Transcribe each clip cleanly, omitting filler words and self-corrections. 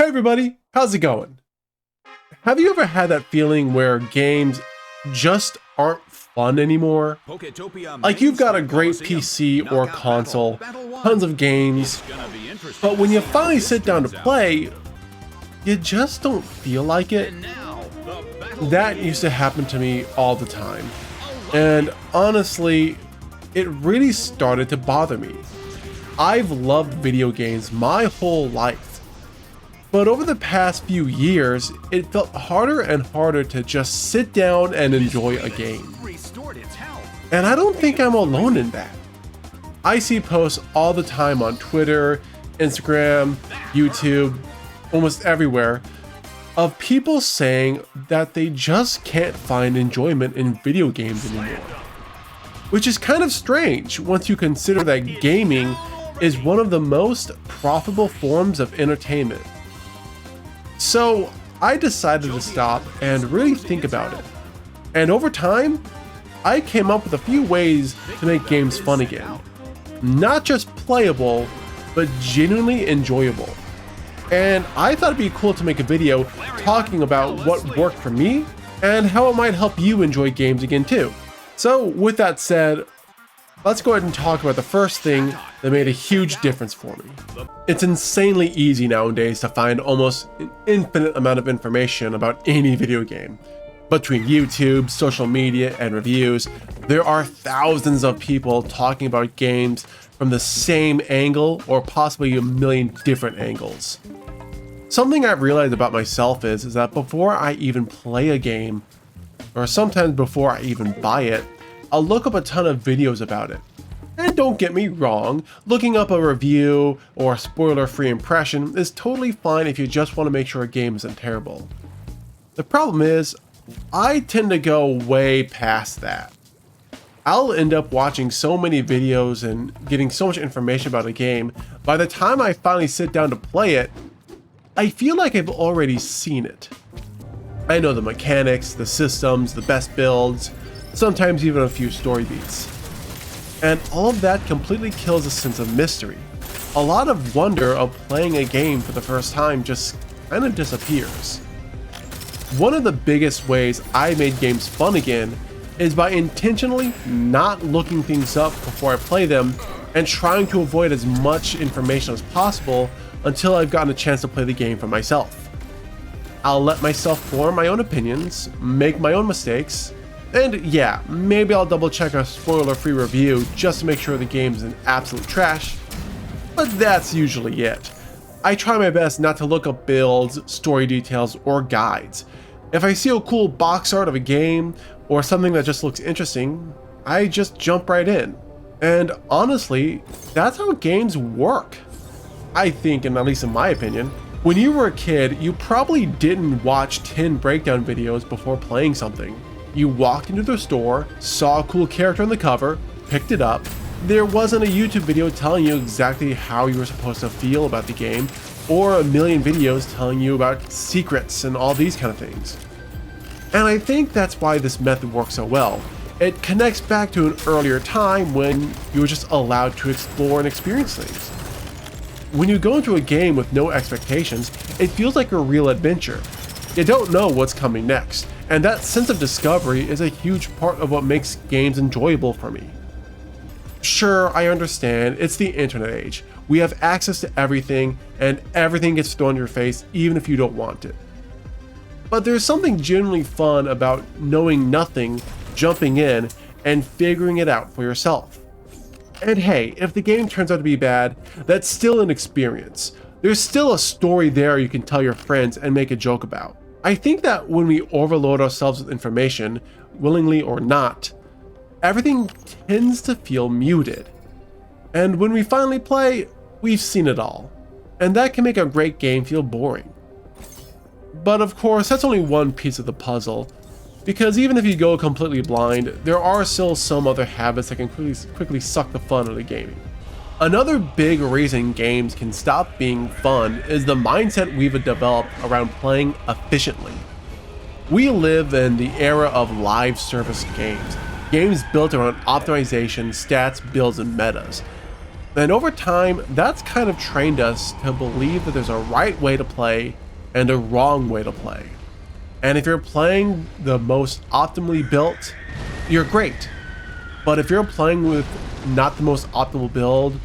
Hey everybody, how's it going? Have you ever had that feeling where games just aren't fun anymore? Like you've got a great PC or console, tons of games, but when you finally sit down to play, you just don't feel like it. That used to happen to me all the time. And honestly, it really started to bother me. I've loved video games my whole life. But over the past few years, it felt harder and harder to just sit down and enjoy a game. And I don't think I'm alone in that. I see posts all the time on Twitter, Instagram, YouTube, almost everywhere, of people saying that they just can't find enjoyment in video games anymore. Which is kind of strange once you consider that gaming is one of the most profitable forms of entertainment. So I decided to stop and really think about it. And over time, I came up with a few ways to make games fun again. Not just playable, but genuinely enjoyable. And I thought it'd be cool to make a video talking about what worked for me and how it might help you enjoy games again too. So with that said, let's go ahead and talk about the first thing that made a huge difference for me. It's insanely easy nowadays to find almost an infinite amount of information about any video game. Between YouTube, social media, and reviews, there are thousands of people talking about games from the same angle or possibly a million different angles. Something I've realized about myself is that before I even play a game, or sometimes before I even buy it, I'll look up a ton of videos about it. And don't get me wrong, looking up a review or a spoiler-free impression is totally fine if you just want to make sure a game isn't terrible. The problem is, I tend to go way past that. I'll end up watching so many videos and getting so much information about a game, by the time I finally sit down to play it, I feel like I've already seen it. I know the mechanics, the systems, the best builds, sometimes even a few story beats. And all of that completely kills a sense of mystery. A lot of wonder of playing a game for the first time just kind of disappears. One of the biggest ways I made games fun again is by intentionally not looking things up before I play them and trying to avoid as much information as possible until I've gotten a chance to play the game for myself. I'll let myself form my own opinions, make my own mistakes, and yeah, maybe I'll double check a spoiler-free review just to make sure the game isn't absolute trash, but that's usually it. I try my best not to look up builds, story details, or guides. If I see a cool box art of a game, or something that just looks interesting, I just jump right in. And honestly, that's how games work. I think, and at least in my opinion. When you were a kid, you probably didn't watch 10 breakdown videos before playing something. You walked into the store, saw a cool character on the cover, picked it up. There wasn't a YouTube video telling you exactly how you were supposed to feel about the game, or a million videos telling you about secrets and all these kind of things. And I think that's why this method works so well. It connects back to an earlier time when you were just allowed to explore and experience things. When you go into a game with no expectations, it feels like a real adventure. You don't know what's coming next, and that sense of discovery is a huge part of what makes games enjoyable for me. Sure, I understand, it's the internet age. We have access to everything, and everything gets thrown in your face even if you don't want it. But there's something genuinely fun about knowing nothing, jumping in, and figuring it out for yourself. And hey, if the game turns out to be bad, that's still an experience. There's still a story there you can tell your friends and make a joke about. I think that when we overload ourselves with information, willingly or not, everything tends to feel muted. And when we finally play, we've seen it all. And that can make a great game feel boring. But of course, that's only one piece of the puzzle. Because even if you go completely blind, there are still some other habits that can quickly suck the fun out of gaming. Another big reason games can stop being fun is the mindset we've developed around playing efficiently. We live in the era of live service games built around optimization, stats, builds, and metas. And over time, that's kind of trained us to believe that there's a right way to play and a wrong way to play. And if you're playing the most optimally built, you're great. But if you're playing with not the most optimal build,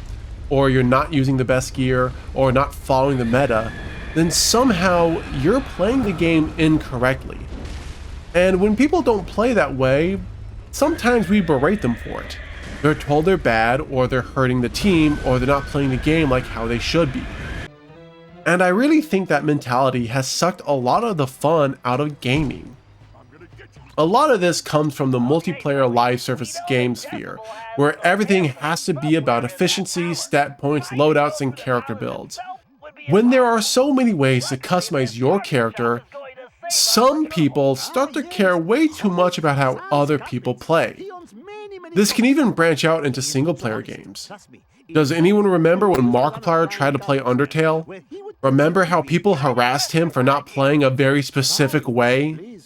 or you're not using the best gear, or not following the meta, then somehow you're playing the game incorrectly. And when people don't play that way, sometimes we berate them for it. They're told they're bad, or they're hurting the team, or they're not playing the game like how they should be. And I really think that mentality has sucked a lot of the fun out of gaming. A lot of this comes from the multiplayer live service game sphere, where everything has to be about efficiency, stat points, loadouts, and character builds. When there are so many ways to customize your character, some people start to care way too much about how other people play. This can even branch out into single-player games. Does anyone remember when Markiplier tried to play Undertale? Remember how people harassed him for not playing a very specific way?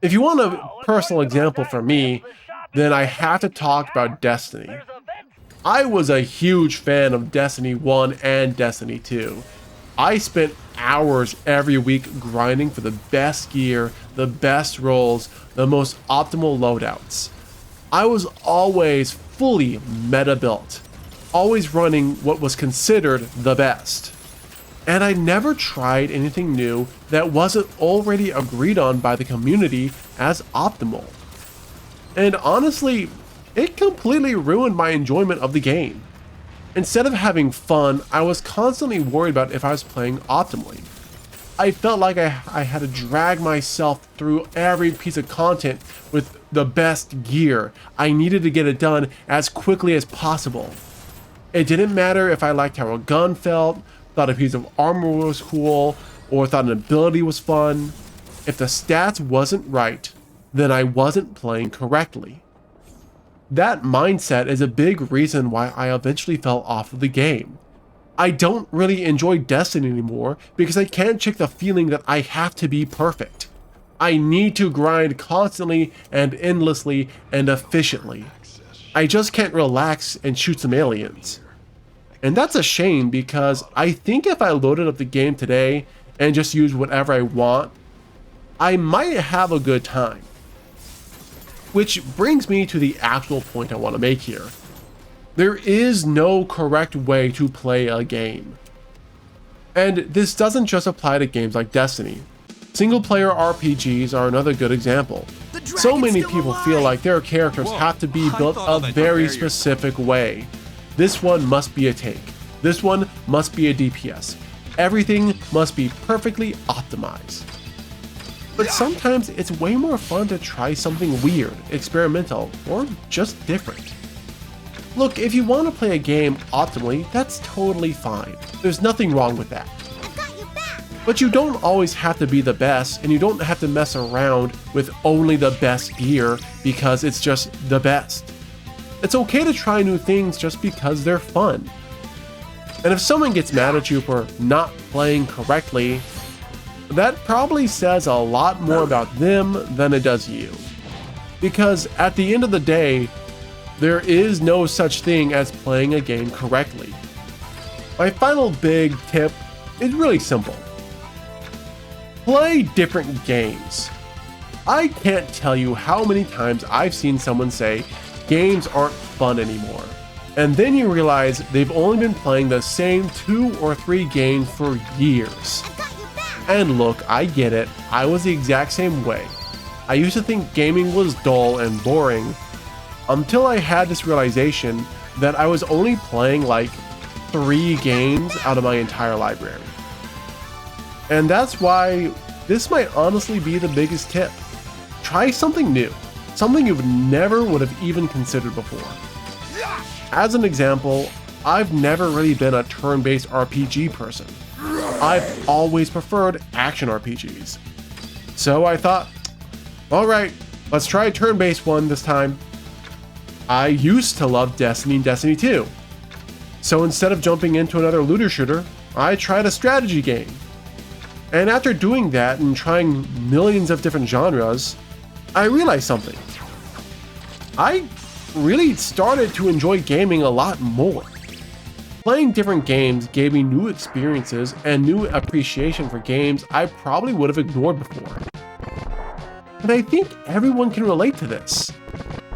If you want a personal example for me, then I have to talk about Destiny. I was a huge fan of Destiny 1 and Destiny 2. I spent hours every week grinding for the best gear, the best roles, the most optimal loadouts. I was always fully meta built, always running what was considered the best. And I never tried anything new that wasn't already agreed on by the community as optimal. And honestly, it completely ruined my enjoyment of the game. Instead of having fun, I was constantly worried about if I was playing optimally. I felt like I had to drag myself through every piece of content with the best gear. I needed to get it done as quickly as possible. It didn't matter if I liked how a gun felt, thought a piece of armor was cool, or thought an ability was fun. If the stats wasn't right, then I wasn't playing correctly. That mindset is a big reason why I eventually fell off of the game. I don't really enjoy Destiny anymore because I can't shake the feeling that I have to be perfect. I need to grind constantly and endlessly and efficiently. I just can't relax and shoot some aliens. And that's a shame because I think if I loaded up the game today and just used whatever I want, I might have a good time. Which brings me to the actual point I want to make here. There is no correct way to play a game. And this doesn't just apply to games like Destiny. Single-player RPGs are another good example. So many people feel like their characters have to be built a very specific way. This one must be a tank. This one must be a DPS. Everything must be perfectly optimized. But sometimes it's way more fun to try something weird, experimental, or just different. Look, if you want to play a game optimally, that's totally fine. There's nothing wrong with that. But you don't always have to be the best, and you don't have to mess around with only the best gear because it's just the best. It's okay to try new things just because they're fun. And if someone gets mad at you for not playing correctly, that probably says a lot more about them than it does you. Because at the end of the day, there is no such thing as playing a game correctly. My final big tip is really simple. Play different games. I can't tell you how many times I've seen someone say, games aren't fun anymore. And then you realize they've only been playing the same 2 or 3 games for years. And look, I get it, I was the exact same way. I used to think gaming was dull and boring, until I had this realization that I was only playing like 3 games out of my entire library. And that's why this might honestly be the biggest tip. Try something new, something you never would have even considered before. As an example, I've never really been a turn-based RPG person. I've always preferred action RPGs. So I thought, alright, let's try a turn-based one this time. I used to love Destiny and Destiny 2. So instead of jumping into another looter shooter, I tried a strategy game. And after doing that and trying millions of different genres, I realized something. I really started to enjoy gaming a lot more. Playing different games gave me new experiences and new appreciation for games I probably would have ignored before. And I think everyone can relate to this.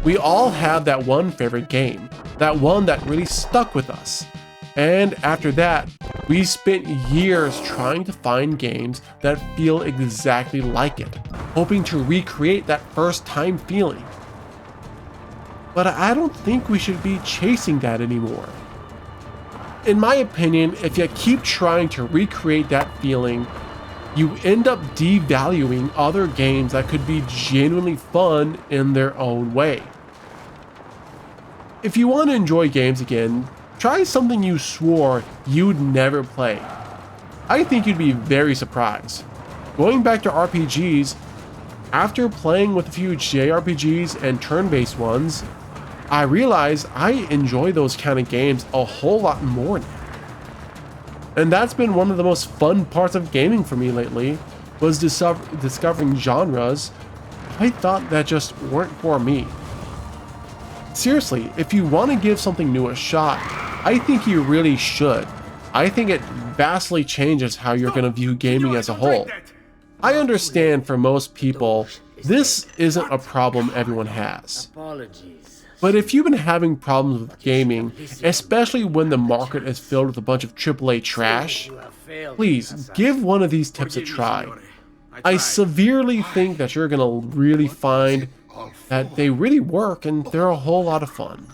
We all have that one favorite game, that one that really stuck with us. And after that, we spent years trying to find games that feel exactly like it, hoping to recreate that first time feeling. But I don't think we should be chasing that anymore. In my opinion, if you keep trying to recreate that feeling, you end up devaluing other games that could be genuinely fun in their own way. If you want to enjoy games again, try something you swore you'd never play. I think you'd be very surprised. Going back to RPGs, after playing with a few JRPGs and turn-based ones, I realized I enjoy those kind of games a whole lot more now. And that's been one of the most fun parts of gaming for me lately, was discovering genres I thought that just weren't for me. Seriously, if you want to give something new a shot, I think you really should. I think it vastly changes how you're going to view gaming as a whole. I understand for most people, this isn't a problem everyone has. But if you've been having problems with gaming, especially when the market is filled with a bunch of AAA trash, please give one of these tips a try. I severely think that you're going to really find that they really work and they're a whole lot of fun.